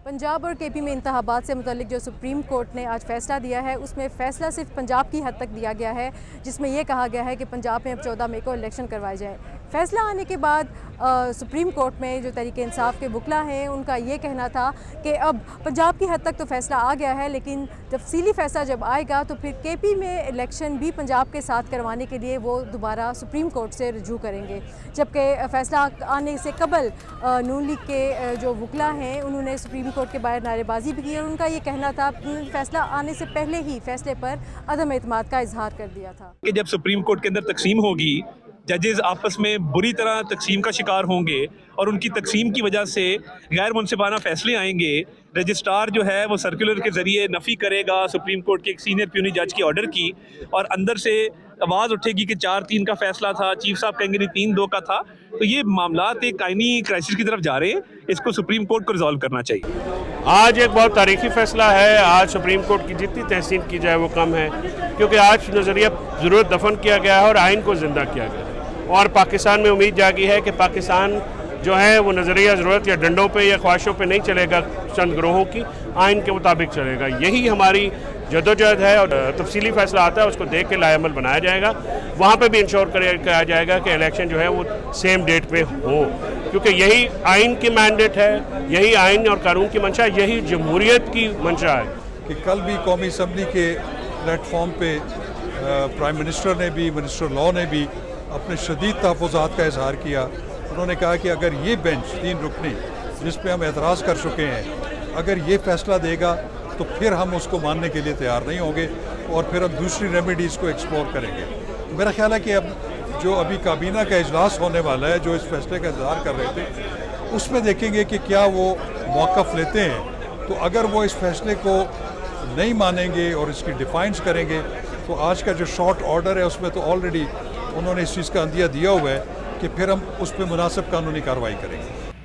पंजाब और केपी में इंतखाबात से मुतल्लिक जो सुप्रीम कोर्ट ने आज फैसला दिया है उसमें फ़ैसला सिर्फ पंजाब की हद तक दिया गया है, जिसमें यह कहा गया है कि पंजाब में अब 14 मई को इलेक्शन करवाए जाए। फ़ैसला आने के बाद सुप्रीम कोर्ट में जो तहरीक इंसाफ के वकला हैं उनका ये कहना था कि अब पंजाब की हद तक तो फ़ैसला आ गया है, लेकिन तफसीली फ़ैसला जब आएगा तो फिर केपी में इलेक्शन भी पंजाब के साथ करवाने के लिए वो दोबारा सुप्रीम कोर्ट से रजू करेंगे। जबकि फ़ैसला आने से कबल नून लीग के जो वकला हैं उन्होंने सुप्रीम कोर्ट के बाहर नारेबाजी भी की और उनका ये कहना था फ़ैसला आने से पहले ही फ़ैसले पर अदम एतमाद का इजहार कर दिया था कि जब सुप्रीम कोर्ट के अंदर तकसीम होगी, जजेस आपस में बुरी तरह तकसीम का शिकार होंगे और उनकी तकसीम की वजह से गैर मुनसिफाना फैसले आएंगे। रजिस्ट्रार जो है वो सर्कुलर के ज़रिए नफ़ी करेगा सुप्रीम कोर्ट के एक सीनियर प्यूनी जज की ऑर्डर की, और अंदर से आवाज़ उठेगी कि 4-3 का फ़ैसला था, चीफ साहब कहेंगे नहीं 3-2 का था। तो ये मामलात एक आइनी क्राइसिस की तरफ जा रहे हैं, इसको सुप्रीम कोर्ट को रिजॉल्व करना चाहिए। आज एक बहुत तारीखी फ़ैसला है। आज सुप्रीम कोर्ट की जितनी तहसीन की जाए वो कम है, क्योंकि आज नज़रिया ज़रूरत दफन किया गया है और आइन को ज़िंदा किया गया है, और पाकिस्तान में उम्मीद जागी है कि पाकिस्तान जो है वो नज़रिया ज़रूरत या डंडों पे या ख्वाहिशों पे नहीं चलेगा, चंद ग्रोहों की आइन के मुताबिक चलेगा। यही हमारी जदोजहद है, और तफसीली फ़ैसला आता है उसको देख के लाएमल बनाया जाएगा। वहाँ पे भी इंश्योर किया जाएगा कि इलेक्शन जो है वो सेम डेट पे हो, क्योंकि यही आइन की मैंडेट है, यही आइन और कानून की मंशा, यही जमहूरियत की मंशा है। कि कल भी कौमी असम्बली के प्लेटफॉर्म पे प्राइम मिनिस्टर ने भी, मिनिस्टर लॉ ने भी अपने शदीद तहफ़्फ़ुज़ात का इजहार किया। उन्होंने कहा कि अगर ये बेंच 3 रुकनी जिस पे हम एतराज़ कर चुके हैं, अगर ये फ़ैसला देगा तो फिर हम उसको मानने के लिए तैयार नहीं होंगे और फिर हम दूसरी रेमेडीज़ को एक्सप्लोर करेंगे। तो मेरा ख्याल है कि अब जो अभी काबीना का इजलास होने वाला है, जो इस फैसले का इंतज़ार कर रहे थे, उसमें देखेंगे कि क्या वो मौक़िफ़ लेते हैं। तो अगर वो इस फैसले को नहीं मानेंगे और इसकी डिफाइंस करेंगे, तो आज का जो शॉर्ट ऑर्डर है उसमें तो ऑलरेडी उन्होंने इस चीज़ का अंदिया दिया हुआ है कि फिर हम उस पर मुनासिब कानूनी कार्रवाई करेंगे।